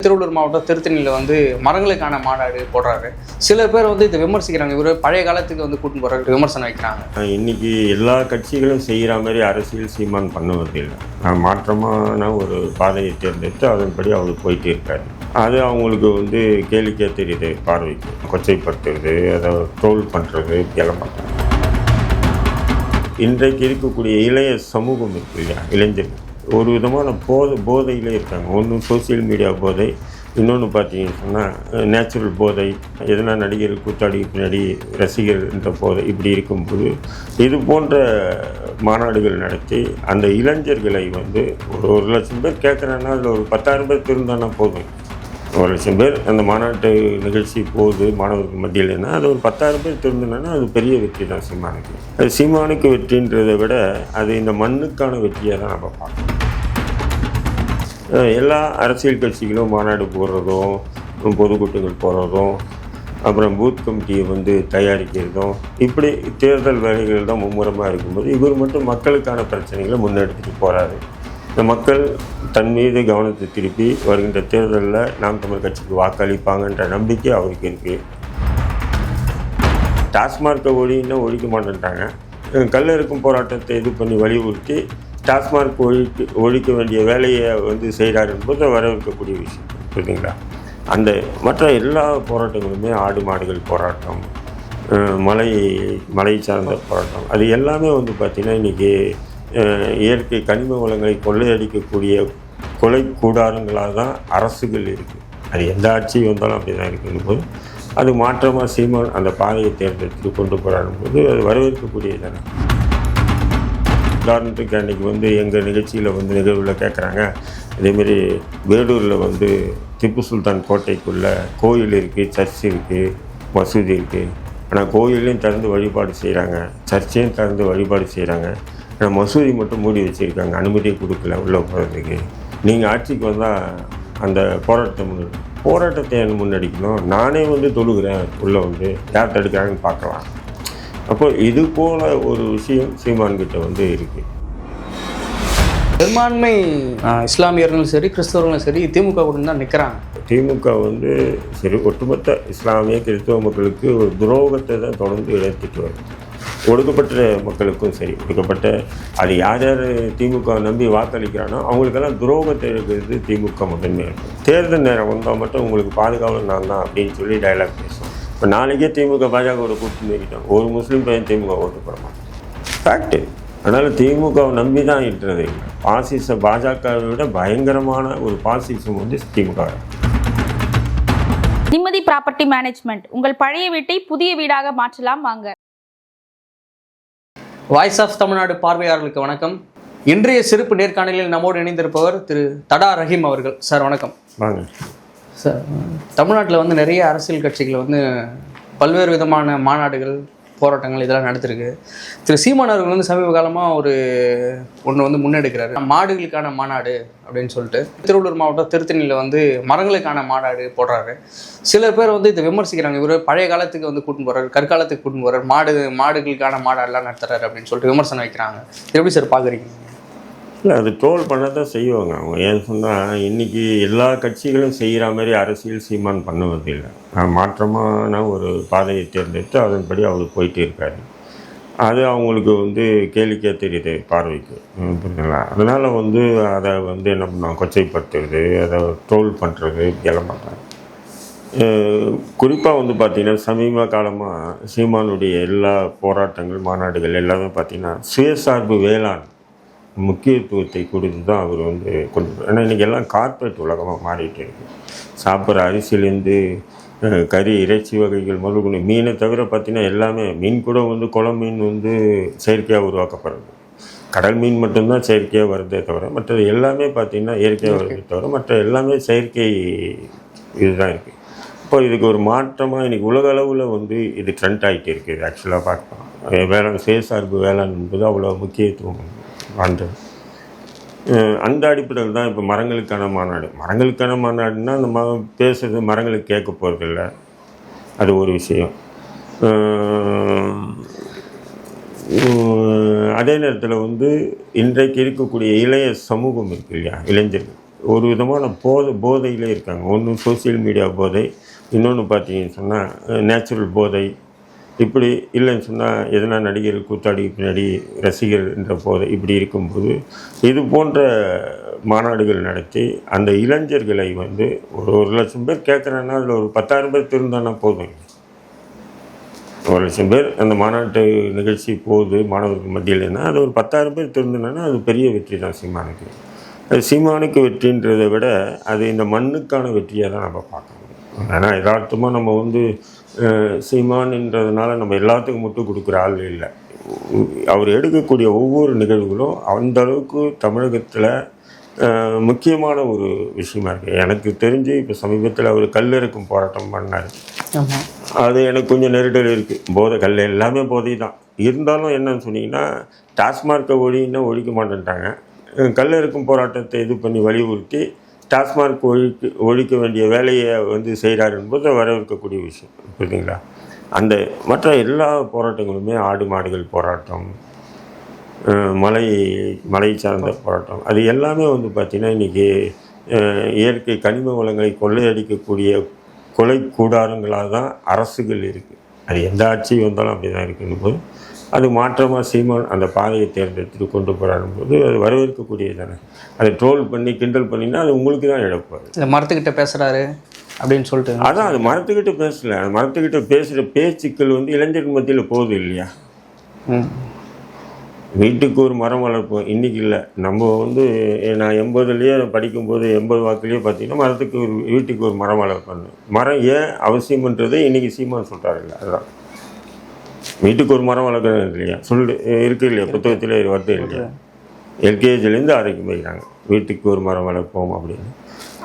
திருவள்ளூர் மாவட்டம் திருத்தணியில் வந்து மரங்களுக்கான மாநாடு போடுறாரு. சில பேர் வந்து இதை விமர்சிக்கிறாங்க. இவர் பழைய காலத்துக்கு வந்து கூட்டின்னு போறாரு விமர்சனம் வைக்கிறாங்க. இன்னைக்கு எல்லா கட்சிகளும் செய்கிற மாதிரி அரசியல் சீமான் பண்ணுவதில்லை. மாற்றமான ஒரு பாதையை தேர்ந்தெடுத்து அதன்படி அவர் போயிட்டே இருக்காரு. அது அவங்களுக்கு வந்து கேளிக்கையாக தெரியுது, பார்வைக்கு கொச்சைப்படுத்துறது, அதை ட்ரோல் பண்ணுறது எல்லாம் பண்ணுறாங்க. இன்றைக்கு இருக்கக்கூடிய இளைய சமூகம் இருக்கு இல்லையா, இளைஞர்கள் ஒரு விதமான போதையிலே இருக்காங்க. ஒன்று சோசியல் மீடியா போதை, இன்னொன்று பார்த்தீங்கன்னு சொன்னால் நேச்சுரல் போதை, எதனா நடிகர்கள் கூத்தாடி பின்னாடி ரசிகர்கள் என்ற போதை. இப்படி இருக்கும்போது இது போன்ற மாநாடுகள் நடத்தி அந்த இளைஞர்களை வந்து ஒரு லட்சம் பேர் கேட்குறாங்கன்னா அதில் ஒரு 10,000 பேர் திருந்தானா போதும். 1,00,000 பேர் அந்த மாநாட்டு நிகழ்ச்சி போகுது மாணவர்கள் மத்தியில்னா அது ஒரு 10,000 பேர் திருந்தினா அது பெரிய வெற்றி தான் சீமானுக்கு. அது சீமானுக்கு வெற்றின்றதை விட அது இந்த மண்ணுக்கான வெற்றியாக தான் நம்ம பார்க்கணும். எல்லா அரசியல் கட்சிகளும் மாநாடு போடுறதும், பொதுக்கூட்டங்கள் போடுறதும், அப்புறம் பூத் கமிட்டியை வந்து தயாரிக்கிறதும், இப்படி தேர்தல் வேலைகள் தான் மும்முரமாக இருக்கும்போது இவர் மட்டும் மக்களுக்கான பிரச்சனைகளை முன்னெடுத்துட்டு போகிறாரு. இந்த மக்கள் தன் மீது கவனத்தை திருப்பி வருகின்ற தேர்தலில் நாம் தமிழ் கட்சிக்கு வாக்களிப்பாங்கன்ற நம்பிக்கை அவருக்கு இருக்குது. டாஸ்மார்க்கை ஒழிக்க மாட்டேன்ட்டாங்க. கல்லறுக்கும் போராட்டத்தை இது பண்ணி வலியுறுத்தி டாஸ்மார்க் ஒழிக்க வேண்டிய வேலையை வந்து செய்கிறார் என்பது வரவேற்கக்கூடிய விஷயம். புரியுதுங்களா? அந்த மற்ற எல்லா போராட்டங்களுமே ஆடு மாடுகள் போராட்டம், மலை சார்ந்த போராட்டம், அது எல்லாமே வந்து பார்த்திங்கன்னா இன்றைக்கி இயற்கை கனிம வளங்களை கொள்ளையடிக்கக்கூடிய கொலை கூடாரங்களாக தான் அரசுகள் இருக்குது. அது எந்த ஆட்சி வந்தாலும் அப்படி தான் இருக்கும்போது அது மாற்றமாக சீமான் அந்த பாதையை தேர்ந்தெடுத்து கொண்டு போராடும்போது அது வரவேற்கக்கூடியது தானே. உதாரணத்துக்கு அன்றைக்கி வந்து எங்கள் நிகழ்ச்சியில் வந்து நிகழ்வில் கேட்குறாங்க, இதேமாரி வேலூரில் வந்து திப்பு சுல்தான் கோட்டைக்குள்ளே கோயில் இருக்குது, சர்ச் இருக்குது, மசூதி இருக்குது. ஆனால் கோயிலையும் திறந்து வழிபாடு செய்கிறாங்க, சர்ச்சையும் திறந்து வழிபாடு செய்கிறாங்க. ஆனால் மசூதி மட்டும் மூடி வச்சுருக்காங்க, அனுமதியை கொடுக்கல உள்ளே போகிறதுக்கு. நீங்கள் ஆட்சிக்கு வந்தால் அந்த போராட்டத்தை முன்னெடுக்கணும். நானே வந்து தொழுகிறேன், உள்ளே வந்து யார் தடுக்கிறாங்கன்னு பார்க்கலாம். அப்போ இது போல் ஒரு விஷயம் சீமான்கிட்ட வந்து இருக்குது. பெரும்பான்மை இஸ்லாமியர்களும் சரி கிறிஸ்தவர்களும் சரி திமுக கூட தான் நிற்கிறாங்க. திமுக வந்து சரி ஒட்டுமொத்த இஸ்லாமிய கிறிஸ்தவ மக்களுக்கு ஒரு துரோகத்தை தான் தொடர்ந்து இழைத்துட்டு வருது. ஒடுக்கப்பட்ட மக்களுக்கும் சரி, ஒடுக்கப்பட்ட அது யார் யார் திமுக நம்பி வாக்களிக்கிறானோ அவங்களுக்கெல்லாம் துரோகத்தை இருக்கிறது திமுக முதன்மையாக இருக்கும். தேர்தல் நேரம் வந்தால் மட்டும் உங்களுக்கு பாதுகாவலர் நான் தான் அப்படின்னு சொல்லி டைலாக் பேசுவோம். இப்போ நாளைக்கே திமுக பாஜகவோட கூட்டணி வைக்கிட்டோம், ஒரு முஸ்லீம் பையன் திமுக ஓட்டு போட மாட்டோம். ஃபேக்ட்டு. அதனால் திமுகவை நம்பி தான் இருக்கிறது. பாசிச பாஜகவை விட பயங்கரமான ஒரு பாசிசம் வந்து திமுக. நிம்மதி ப்ராப்பர்ட்டி மேனேஜ்மெண்ட், உங்கள் பழைய வீட்டை புதிய வீடாக மாற்றலாம் வாங்க. வாய்ஸ் ஆஃப் தமிழ்நாடு பார்வையாளர்களுக்கு வணக்கம். இன்றைய சிறப்பு நேர்காணலில் நம்மோடு இணைந்திருப்பவர் திரு தடா ரஹீம் அவர்கள். சார் வணக்கம். வாங்க சார். தமிழ்நாட்டில் வந்து நிறைய அரசியல் கட்சிகள் வந்து பல்வேறு விதமான மாநாடுகள் போராட்டங்கள் இதெல்லாம் நடத்திருக்கு. திரு சீமான் அவர்கள் வந்து சமீப காலமாக ஒன்று வந்து முன்னெடுக்கிறாரு, மாடுகளுக்கான மாநாடு அப்படின்னு சொல்லிட்டு. திருவள்ளூர் மாவட்டம் திருத்தணியில் வந்து மரங்களுக்கான மாநாடு போடுறாரு. சில பேர் வந்து இதை விமர்சிக்கிறாங்க. இவர் பழைய காலத்துக்கு வந்து கூட்டின்னு போகிறாரு, கற்காலத்துக்கு கூட்டின்னு போகிறார், மாடுகளுக்கான மாநாடுலாம் நடத்துறாரு அப்படின்னு சொல்லிட்டு விமர்சனம் வைக்கிறாங்க. எப்படி சார் பார்க்குறீங்க? இல்லை, அது ட்ரோல் பண்ண தான் செய்வாங்க அவங்க. ஏன்னு சொன்னால் இன்றைக்கி எல்லா கட்சிகளும் செய்கிற மாதிரி அரசியல் சீமான் பண்ணுவதில்லை. மாற்றமான ஒரு பாதையை தேர்ந்தெடுத்து அதன்படி அவர் போயிட்டே இருக்காரு. அது அவங்களுக்கு வந்து கேளிக்கையாக தெரியுது, பார்வைக்கு. புரியுதுங்களா? அதனால் வந்து அதை வந்து என்ன பண்ணாங்க, கொச்சைப்படுத்துறது, அதை ட்ரோல் பண்ணுறது எல்லாம் பண்ணுறாங்க. குறிப்பாக வந்து பார்த்திங்கன்னா சமீப காலமாக சீமானுடைய எல்லா போராட்டங்கள் மாநாடுகள் எல்லாமே பார்த்திங்கன்னா சுயசார்பு வேளாண் முக்கியத்துவத்தை கொடுத்து தான் அவர் வந்து கொண்டு போகிறார். ஏன்னா இன்றைக்கி எல்லாம் கார்ப்பரேட் உலகமாக மாறிட்டு இருக்குது. சாப்பிட்ற அரிசியிலேருந்து கறி இறைச்சி வகைகள் முதல்கொண்டு மீனை தவிர பார்த்திங்கன்னா எல்லாமே மீன் கூட வந்து குளம் மீன் வந்து செயற்கையாக உருவாக்கப்படுறது. கடல் மீன் மட்டும்தான் செயற்கையாக வருதே தவிர மற்றது எல்லாமே பார்த்திங்கன்னா இயற்கையாக வருதே தவிர மற்ற எல்லாமே செயற்கை இதுதான் இருக்குது. இப்போ இதுக்கு ஒரு மாற்றமாக இன்றைக்கி உலக அளவில் வந்து இது ட்ரெண்ட் ஆகிட்டு இருக்குது. ஆக்சுவலாக பார்க்கலாம், வேளாண் சுயசார்பு வேளாண் என்பது அவ்வளோ முக்கியத்துவம் வாழ்ந்தது. அந்த அடிப்படையில் தான் இப்போ மரங்களுக்கான மாநாடுன்னா நம்ம பேசுகிறது மரங்களுக்கு கேட்க போகிறதில்ல, அது ஒரு விஷயம். அதே நேரத்தில் வந்து இன்றைக்கு இருக்கக்கூடிய இளைய சமூகம் இருக்கு இல்லையா, இளைஞர்கள் ஒரு விதமான போதையிலே இருக்காங்க. ஒன்று சோசியல் மீடியா போதை, இன்னொன்று பார்த்தீங்கன்னு சொன்னால் நேச்சுரல் போதை, இப்படி இல்லைன்னு சொன்னால் எதனா நடிகர் கூத்தாடி பின்னாடி ரசிகர் என்ற போதை, இப்படி இருக்கும்போது இது போன்ற மாநாடுகள் நடத்தி அந்த இளைஞர்களை வந்து ஒரு லட்சம் பேர் கேட்குறாங்கன்னா அதில் ஒரு 10,000 பேர் திருந்தானா போதும். 1,00,000 பேர் அந்த மாநாட்டு நிகழ்ச்சி போகுது மாணவர்கள் மத்தியில்னா அது ஒரு 10,000 பேர் திருந்தினா அது பெரிய வெற்றி தான் சீமானுக்கு. அது சீமானுக்கு வெற்றின்றதை விட அது இந்த மண்ணுக்கான வெற்றியாக தான் நம்ம பார்க்கணும். ஏன்னா யதார்த்தமாக நம்ம வந்து சீமான்ன்றதுனால நம்ம எல்லாத்துக்கும் முட்டு கொடுக்குற ஆள் இல்லை. அவர் எடுக்கக்கூடிய ஒவ்வொரு நிகழ்வுகளும் அந்த அளவுக்கு தமிழகத்தில் முக்கியமான ஒரு விஷயமா இருக்குது. எனக்கு தெரிஞ்சு இப்போ சமீபத்தில் அவர் கல்லிறக்கும் போராட்டம் பண்ணார். அது எனக்கு கொஞ்சம் நெருடல் இருக்குது. போதை கல் எல்லாமே போதை தான். இருந்தாலும் என்னன்னு சொன்னீங்கன்னா டாஸ்மார்க்கை ஒழிக்க மாட்டேன்ட்டாங்க. கல்லிறக்கும் போராட்டத்தை இது பண்ணி வலியுறுத்தி டாஸ்மார்க் ஒழிக்க வேண்டிய வேலையை வந்து செய்கிறார் என்பது வரவேற்கக்கூடிய விஷயம். புரியுதுங்களா? அந்த மற்ற எல்லா போராட்டங்களுமே ஆடு மாடுகள் போராட்டம், மலை சார்ந்த போராட்டம், அது எல்லாமே வந்து பார்த்திங்கன்னா இன்றைக்கி இயற்கை கனிம வளங்களை கொள்ளையடிக்கக்கூடிய கொலை கூடாரங்களாக தான் அரசுகள் இருக்குது. அது எந்த ஆட்சி வந்தாலும் அப்படி தான் இருக்குன்னு போது அது மாற்றமாக சீமான் அந்த பாதையை தேர்ந்தெடுத்துட்டு கொண்டு போகிறாரும் போது அது வரவேற்கக்கூடியது தானே. அதை ட்ரோல் பண்ணி கிண்டல் பண்ணினா அது உங்களுக்கு தான் இழப்பாரு. இந்த மரத்துக்கிட்ட பேசுகிறாரு அப்படின்னு சொல்லிட்டு அதான் அது மரத்துக்கிட்ட பேசலை. அது மரத்துக்கிட்ட பேசுகிற பேச்சுக்கள் வந்து இளைஞர்கள் மத்தியில் போகுது இல்லையா? வீட்டுக்கு ஒரு மரம் வளர்ப்போம் இன்றைக்கி இல்லை. நம்ம வந்து நான் 80லேயே படிக்கும்போது 80 வாக்குலேயே பார்த்தீங்கன்னா வீட்டுக்கு ஒரு மரம் வளர்ப்பேன். மரம் ஏன் அவசியம்ன்றது இன்றைக்கி சீமான் சொல்கிறாரு இல்லை. அதுதான் வீட்டுக்கு ஒரு மரம் வளர்க்குறது இல்லையா இருக்குது இல்லையா, புத்தகத்தில் வருது இல்லையா. எல்கேஜிலேருந்து ஆரோக்கியம் போய்க்கிறாங்க வீட்டுக்கு ஒரு மரம் வளர்ப்போம் அப்படின்னு.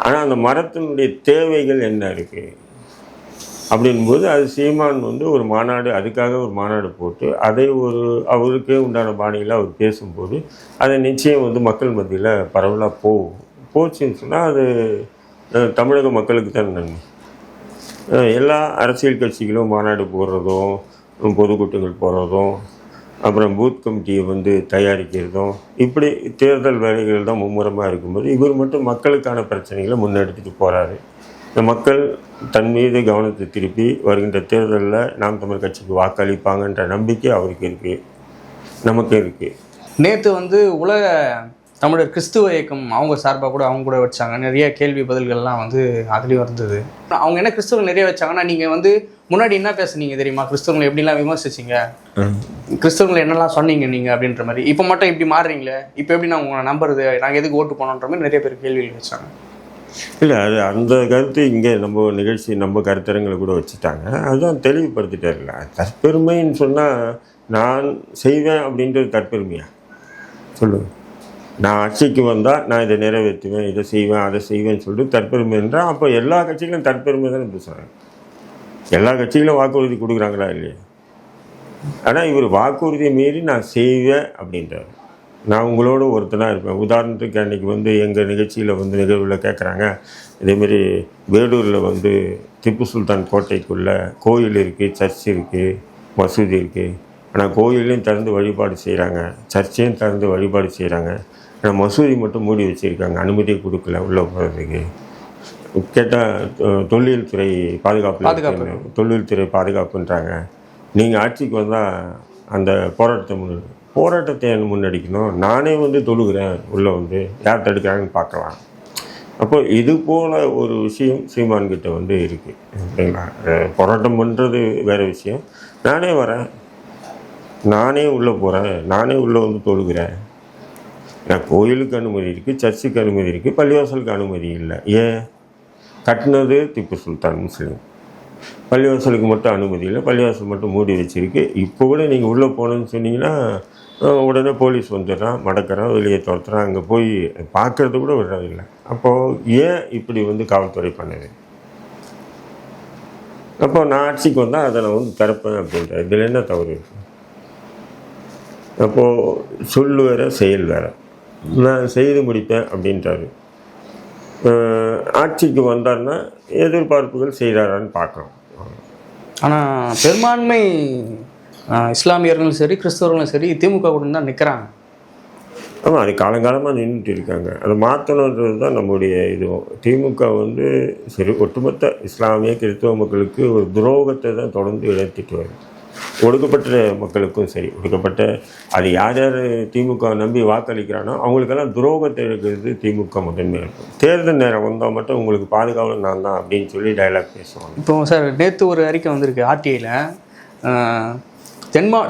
ஆனால் அந்த மரத்தினுடைய தேவைகள் என்ன இருக்குது அப்படின்போது அது சீமான் வந்து ஒரு மாநாடு, அதுக்காக ஒரு மாநாடு போட்டு அதை அவருக்கே உண்டான பாணியில் அவர் பேசும்போது அதை நிச்சயம் வந்து மக்கள் மத்தியில் பரவலாக போச்சுன்னு சொன்னால் அது தமிழக மக்களுக்கு தான் நன்மை. எல்லா அரசியல் கட்சிகளும் மாநாடு போடுறதும் பொதுக்கூட்டங்கள் போகிறதும் அப்புறம் பூத் கமிட்டியை வந்து தயாரிக்கிறதும் இப்படி தேர்தல் வேலைகள் தான் மும்முரமாக இருக்கும்போது இவர் மட்டும் மக்களுக்கான பிரச்சனைகளை முன்னெடுத்துட்டு போகிறாரு. இந்த மக்கள் தன் மீது கவனத்தை திருப்பி வருகின்ற தேர்தலில் நாம் தமிழ் கட்சிக்கு வாக்களிப்பாங்கன்ற நம்பிக்கை அவருக்கு இருக்குது, நமக்கு இருக்குது. நேற்று வந்து உலக தமிழர் கிறிஸ்துவ இயக்கம் அவங்க சார்பாக கூட அவங்க கூட வச்சாங்க. நிறைய கேள்வி பதில்கள்லாம் வந்து அதுலேயும் இருந்தது. அவங்க என்ன கிறிஸ்தவர்கள் நிறைய வச்சாங்கன்னா, நீங்கள் வந்து முன்னாடி என்ன பேசுனீங்க தெரியுமா, கிறிஸ்தவங்களை எப்படிலாம் விமர்சிச்சிங்க, கிறிஸ்தவங்களை என்னெல்லாம் சொன்னீங்க நீங்கள் அப்படின்ற மாதிரி, இப்போ மட்டும் இப்படி மாறுறீங்களே, இப்போ எப்படி நான் உங்களை நம்புறது, நாங்கள் எதுக்கு ஓட்டு போனோன்ற மாதிரி நிறைய பேர் கேள்விகள் வச்சாங்க. இல்லை, அது அந்த கருத்து இங்கே நம்ம நிகழ்ச்சி நம்ம கருத்தரங்களை கூட வச்சுட்டாங்க. அதுதான் தெளிவுபடுத்திட்டாருல்ல. தற்பெருமைன்னு சொன்னால் நான் செய்வேன் அப்படின்றது தற்பெருமையா சொல்லுங்கள். நான் ஆட்சிக்கு வந்தால் நான் இதை நிறைவேற்றுவேன், இதை செய்வேன், அதை செய்வேன்னு சொல்லிட்டு தற்பெருமை என்றால் அப்போ எல்லா கட்சிகளும் தற்பெருமை தானே பேசுகிறாங்க. எல்லா கட்சிகளும் வாக்குறுதி கொடுக்குறாங்களா இல்லையா? ஆனால் இவர் வாக்குறுதியை மீறி நான் செய்வேன் அப்படின்றார். நான் உங்களோட ஒருத்தனாக இருப்பேன். உதாரணத்துக்கு அன்றைக்கி வந்து எங்கள் நிகழ்ச்சியில் வந்து நிகழ்வில் கேட்குறாங்க, இதேமாரி வேலூரில் வந்து திப்பு சுல்தான் கோட்டைக்குள்ளே கோயில் இருக்குது, சர்ச் இருக்குது, மசூதி இருக்குது. ஆனால் கோயிலையும் திறந்து வழிபாடு செய்கிறாங்க, சர்ச்சையும் திறந்து வழிபாடு செய்கிறாங்க. ஆனால் மசூதி மட்டும் மூடி வச்சுருக்காங்க, அனுமதியை கொடுக்கல உள்ளே போகிறதுக்கு. கேட்டால் தொழில்துறை பாதுகாப்பு, தொழில்துறை பாதுகாப்புன்றாங்க. நீங்கள் ஆட்சிக்கு வந்தால் அந்த போராட்டத்தை முன்னெடுக்கணும். நானே வந்து தொழுகிறேன், உள்ளே வந்து யார் தடுக்கிறாங்கன்னு பார்க்கலாம். அப்போ இது போல் ஒரு விஷயம் சீமான்கிட்ட வந்து இருக்குது. சரிங்களா? போராட்டம் பண்ணுறது வேறு விஷயம். நானே வரேன், நானே உள்ளே போகிறேன், நானே உள்ளே வந்து தொழுகிறேன். நான் கோயிலுக்கு அனுமதி இருக்குது, சர்ச்சுக்கு அனுமதி இருக்குது, பள்ளிவாசலுக்கு அனுமதி இல்லை. ஏன்? கட்டினது திப்பு சுல்தான் முஸ்லீம். பள்ளிவாசலுக்கு மட்டும் அனுமதி இல்லை, பள்ளிவாசல் மட்டும் மூடி வச்சுருக்கு. இப்போ கூட நீங்கள் உள்ளே போகணுன்னு சொன்னீங்கன்னா உடனே போலீஸ் வந்துடுறான், மடக்கிறான், வெளியே துரத்துறான், அங்கே போய் பார்க்கறது கூட விடுறதில்லை. அப்போது ஏன் இப்படி வந்து காவல்துறை பண்ணுது? அப்போ நான் ஆட்சிக்கு வந்தால் அதை நான் வந்து திறப்பேன் அப்படின்ற இதில் என்ன தவறு இருக்குது? அப்போது சொல் வேறு செயல் வேறு. நான் செய்து முடிப்பேன் அப்படின்றாரு. ஆட்சிக்கு வந்தார்னா எதிர்பார்ப்புகள் செய்கிறாரான்னு பார்க்கணும். ஆனால் பெரும்பான்மை இஸ்லாமியர்களும் சரி கிறிஸ்தவர்களும் சரி திமுக கூட தான் நிற்கிறாங்க. ஆமாம், அது காலங்காலமாக நின்றுட்டு இருக்காங்க. அதை மாற்றணுன்றது தான் நம்முடைய இதுவும். திமுக வந்து சரி ஒட்டுமொத்த இஸ்லாமிய கிறிஸ்தவ மக்களுக்கு ஒரு துரோகத்தை தான் தொடர்ந்து இழத்திட்டு வருது. ஒடுக்கப்பட்ட மக்களுக்கும் சரி, ஒடுக்கப்பட்ட அது யார் யார் திமுக நம்பி வாக்களிக்கிறானோ அவங்களுக்கெல்லாம் துரோகத்தை இருக்கிறது திமுக முதன்மையாக இருக்கும். தேர்தல் நேரம் வந்தால் மட்டும் உங்களுக்கு பாதுகாவலர் நான் தான் அப்படின்னு சொல்லி டைலாக் பேசுவாங்க. இப்போ சார் நேற்று ஒரு அறிக்கை வந்திருக்கு ஆர்டிஐயில்.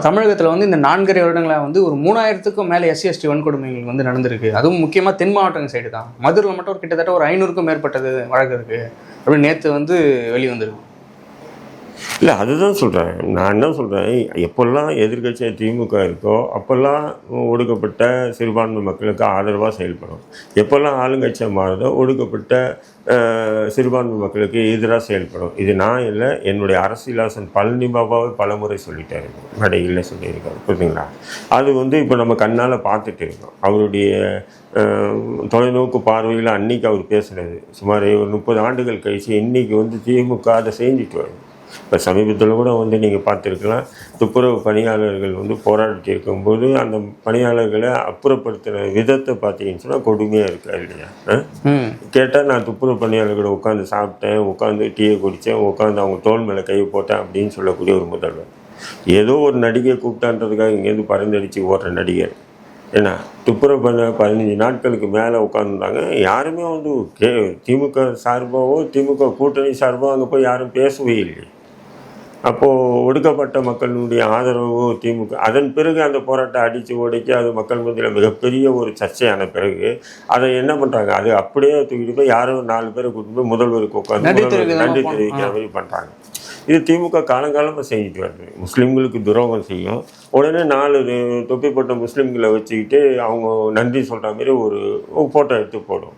தமிழகத்தில் வந்து இந்த 4.5 வருடங்களாக வந்து ஒரு 3000க்கும் மேலே SC/ST வன்கொடுமைகள் வந்து நடந்திருக்கு. அதுவும் முக்கியமாக தென் மாவட்டங்கள் சைடு தான். மதுரையில் மட்டும் ஒரு கிட்டத்தட்ட ஒரு 500க்கும் மேற்பட்டது வழக்கு இருக்குது அப்படின்னு நேற்று வந்து வெளிவந்திருக்கு. இல்லை, அதுதான் சொல்கிறேன். நான் என்ன சொல்கிறேன், எப்போல்லாம் எதிர்க்கட்சியாக திமுக இருக்கோ அப்போல்லாம் ஒடுக்கப்பட்ட சிறுபான்மை மக்களுக்கு ஆதரவாக செயல்படும். எப்போல்லாம் ஆளுங்கட்சியாக மாறுதோ ஒடுக்கப்பட்ட சிறுபான்மை மக்களுக்கு எதிராக செயல்படும். இது நான் இல்லை, என்னுடைய அரசியலாசன் பழனி பாபாவை பலமுறை சொல்லிட்டாரு, மேடையில் சொல்லியிருக்காரு. புரியுதுங்களா? அது வந்து இப்போ நம்ம கண்ணால் பார்த்துட்டு இருக்கோம். அவருடைய தொலைநோக்கு பார்வையில் அன்றைக்கி அவர் பேசுனது சுமார் ஒரு 30 ஆண்டுகள் கழிச்சு இன்றைக்கி வந்து திமுக அதை செஞ்சுட்டு வருது. இப்போ சமீபத்தில் கூட வந்து நீங்கள் பார்த்துருக்கலாம், துப்புரவு பணியாளர்கள் வந்து போராடிட்டு இருக்கும்போது அந்த பணியாளர்களை அப்புறப்படுத்துகிற விதத்தை பார்த்தீங்கன்னு சொன்னால் கொடுமையாக இருக்கா இல்லையா? கேட்டால் நான் துப்புரவு பணியாளர்களை உட்காந்து சாப்பிட்டேன், உட்காந்து டீயை குடித்தேன், உட்காந்து அவங்க தோல் மேலே கை போட்டேன் அப்படின்னு சொல்லக்கூடிய ஒரு முதல்வர். ஏதோ ஒரு நடிகை கூப்பிட்டான்றதுக்காக இங்கேருந்து பறந்தடிச்சு ஓடுற நடிகர். ஏன்னா துப்புரவு பண்ண 15 நாட்களுக்கு மேலே உட்காந்துருந்தாங்க. யாருமே வந்து திமுக சார்பாகவோ திமுக கூட்டணி சார்பாக அங்கே போய் யாரும் பேசவே இல்லை. அப்போது ஒடுக்கப்பட்ட மக்களுடைய ஆதரவு திமுக. அதன் பிறகு அந்த போராட்டம் அடித்து உடைக்கி அது மக்கள் மத்தியில் மிகப்பெரிய ஒரு சர்ச்சையான பிறகு அதை என்ன பண்ணுறாங்க, அது அப்படியே தூக்கிட்டு போய் யாரும் 4 பேரை கூட்டிட்டு போய் முதல்வருக்கு உட்காந்து நன்றி தெரிவிக்கிற மாதிரி பண்ணுறாங்க. இது திமுக காலங்காலமாக செஞ்சுட்டு வருது. முஸ்லீம்களுக்கு துரோகம் செய்யும், உடனே 4 தொப்பி போட்ட முஸ்லீம்களை வச்சுக்கிட்டு அவங்க நன்றி சொல்கிற மாதிரி ஒரு ஃபோட்டோ எடுத்து போடும்.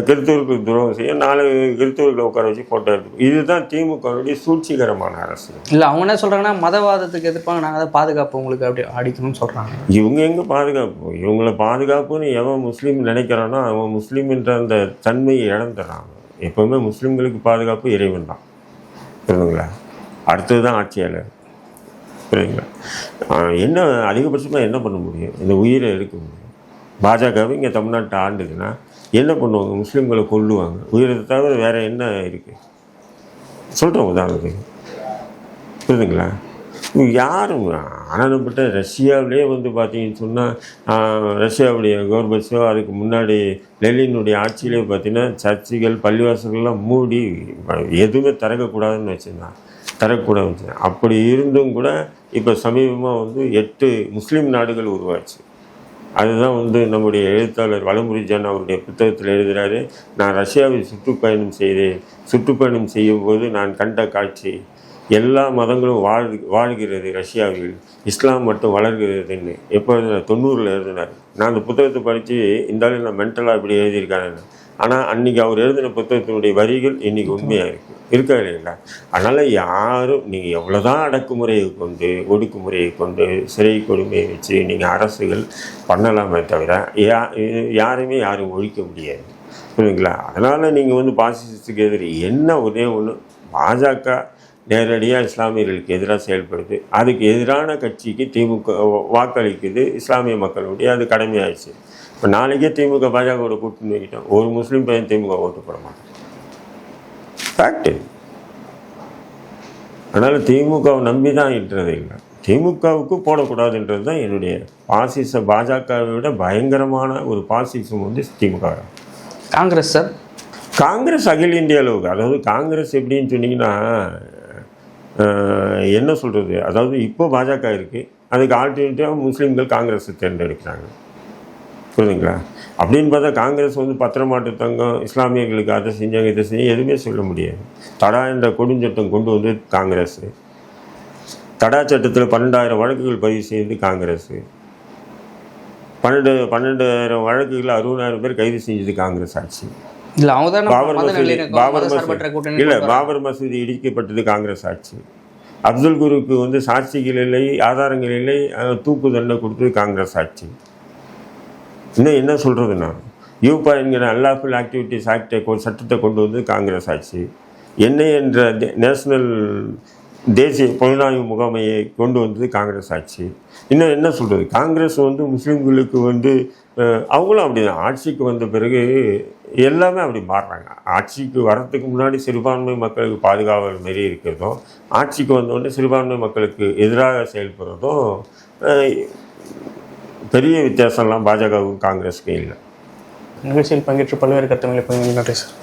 கிறிஸ்தவர்களுக்கு துரோகம் செய்ய 4 கிறிஸ்தவர்களை உட்கார வச்சு ஃபோட்டோ எடுத்து. இதுதான் திமுகவுடைய சூழ்ச்சிகரமான அரசு. இல்லை, அவங்க என்ன சொல்கிறாங்கன்னா மதவாதத்துக்கு எதிர்ப்பாங்க, நாங்கள் அதை பாதுகாப்பு உங்களுக்கு அப்படி அடிக்கணும்னு சொல்கிறாங்க. இவங்க எங்கே பாதுகாப்பு? இவங்களை பாதுகாப்புன்னு எவன் முஸ்லீம் நினைக்கிறானோ அவன் முஸ்லீம்ன்ற அந்த தன்மையை இழந்துடுறாங்க. எப்போவுமே முஸ்லீம்களுக்கு பாதுகாப்பு இறைவன் தான். புரியுதுங்களா? அடுத்தது தான் ஆட்சியாளர். புரியுதுங்களா? என்ன அதிகபட்சமாக என்ன பண்ண முடியும்? இந்த உயிரை எடுக்க முடியும். பாஜகவை இங்கே தமிழ்நாட்டை ஆண்டுதுன்னா என்ன பண்ணுவாங்க? முஸ்லீம்களை கொல்லுவாங்க. உயிரை தவிர வேறு என்ன இருக்குது? சொல்கிறேன் உதாரணத்துக்கு. புரியுதுங்களா? யாரும் ஆனந்தப்பட்ட ரஷ்யாவிலே வந்து பார்த்தீங்கன்னு சொன்னால் ரஷ்யாவுடைய கோர்பச்சோ அதுக்கு முன்னாடி லெனினுடைய ஆட்சியிலே பார்த்தீங்கன்னா சர்ச்சுகள் பள்ளிவாசல்கள்லாம் மூடி எதுவுமே திறக்கக்கூடாதுன்னு வச்சுருந்தான். திறக்கக்கூடாதுன்னு வச்சுருந்தான். அப்படி இருந்தும் கூட இப்போ சமீபமாக வந்து 8 முஸ்லீம் நாடுகள் உருவாச்சு. அதுதான் வந்து நம்முடைய எழுத்தாளர் வலம்புரி ஜான் அவருடைய புத்தகத்தில் எழுதுகிறாரு. நான் ரஷ்யாவில் சுற்றுப்பயணம் செய்தேன். சுற்றுப்பயணம் செய்யும்போது நான் கண்ட காட்சி, எல்லா மதங்களும் வாழ்கிறது ரஷ்யாவில், இஸ்லாம் மட்டும் வளர்கிறதுன்னு. எப்போ 90ல் எழுதினார். நான் அந்த புத்தகத்தை படித்து இந்த ஆள் நான் மென்டலாக இப்படி எழுதியிருக்காருன்னு. ஆனால் அன்றைக்கி அவர் எழுதின புத்தகத்தினுடைய வரிகள் இன்றைக்கி உண்மையாக இருக்கா இல்லைங்களா? அதனால் யாரும் நீங்கள் எவ்வளோ தான் அடக்குமுறையை கொண்டு ஒடுக்குமுறையை கொண்டு சிறை கொடுமையை வச்சு நீங்கள் அரசுகள் பண்ணலாமே தவிர யாருமே யாரும் ஒழிக்க முடியாது. புரியுதுங்களா? அதனால் நீங்கள் வந்து பாசிசத்துக்கு எதிரி என்ன ஒரே ஒன்று, பாஜக நேரடியாக இஸ்லாமியர்களுக்கு எதிராக செயல்படுது. அதுக்கு எதிரான கட்சிக்கு திமுக வாக்களிக்குது இஸ்லாமிய மக்களுடைய, அது கடமையாயிடுச்சு. இப்போ நாளைக்கே திமுக பாஜகவோட கூட்டணி வைக்கிட்டோம், ஒரு முஸ்லீம் பையன் திமுக ஓட்டு போட மாட்டான். ஃபேக்டு. அதனால் திமுகவை நம்பி தான் இன்றது இல்லை, திமுகவுக்கு போடக்கூடாதுன்றது தான் என்னுடைய பாசிச. பாஜகவை விட பயங்கரமான ஒரு பாசிசம் வந்து திமுக. காங்கிரஸ் சார், காங்கிரஸ் அகில இந்திய அளவுக்கு, அதாவது காங்கிரஸ் எப்படின்னு சொன்னீங்கன்னா என்ன சொல்கிறது, அதாவது இப்போ பாஜக இருக்குது, அதுக்கு ஆல்டர்னேட்டிவாக முஸ்லீம்கள் காங்கிரஸை தேர்ந்தெடுக்கிறாங்க. புரியுதுங்களா? அப்படின்னு பார்த்தா காங்கிரஸ் வந்து பத்திரமாட்டு தங்கம், இஸ்லாமியர்களுக்கு அதை செஞ்சாங்க இதை செஞ்சு எதுவுமே சொல்ல முடியாது. தடா என்ற கொடுஞ்சட்டம் கொண்டு வந்து காங்கிரஸ், தடா சட்டத்தில் 12,000 வழக்குகள் பதிவு செய்து காங்கிரஸ், 12,000 வழக்குகளில் 60,000 பேர் கைது செஞ்சது காங்கிரஸ் ஆட்சி. பாபர் மசூதி இடிக்கப்பட்டது காங்கிரஸ் ஆட்சி. அப்துல் குருக்கு வந்து சாட்சிகள் இல்லை, ஆதாரங்கள் இல்லை, தூக்கு தண்டனை கொடுத்தது காங்கிரஸ் ஆட்சி. இன்னும் என்ன சொல்கிறதுன்னா, யூபா என்கிற அன்லாஃபுல் ஆக்டிவிட்டிஸ் ஆக்டை சட்டத்தை கொண்டு வந்து காங்கிரஸ் ஆட்சி. என்ஐ என்ற நேஷனல் தேசிய புலனாய்வு முகாமையை கொண்டு வந்தது காங்கிரஸ் ஆட்சி. இன்னும் என்ன சொல்கிறது, காங்கிரஸ் வந்து முஸ்லீம்களுக்கு வந்து அவங்களும் அப்படி தான். ஆட்சிக்கு வந்த பிறகு எல்லாமே அப்படி மாறுறாங்க. ஆட்சிக்கு வரத்துக்கு முன்னாடி சிறுபான்மை மக்களுக்கு பாதுகாவல் மாரி இருக்கிறதும், ஆட்சிக்கு வந்தோடனே சிறுபான்மை மக்களுக்கு எதிராக செயல்படுறதும் பெரிய வித்தியாசம்லாம் பாஜகவுக்கும் காங்கிரஸுக்கும் இல்லை. நிகழ்ச்சியில் பங்கேற்று பல்வேறு கருத்துக்களை பகிர்ந்து நன்றி சார்.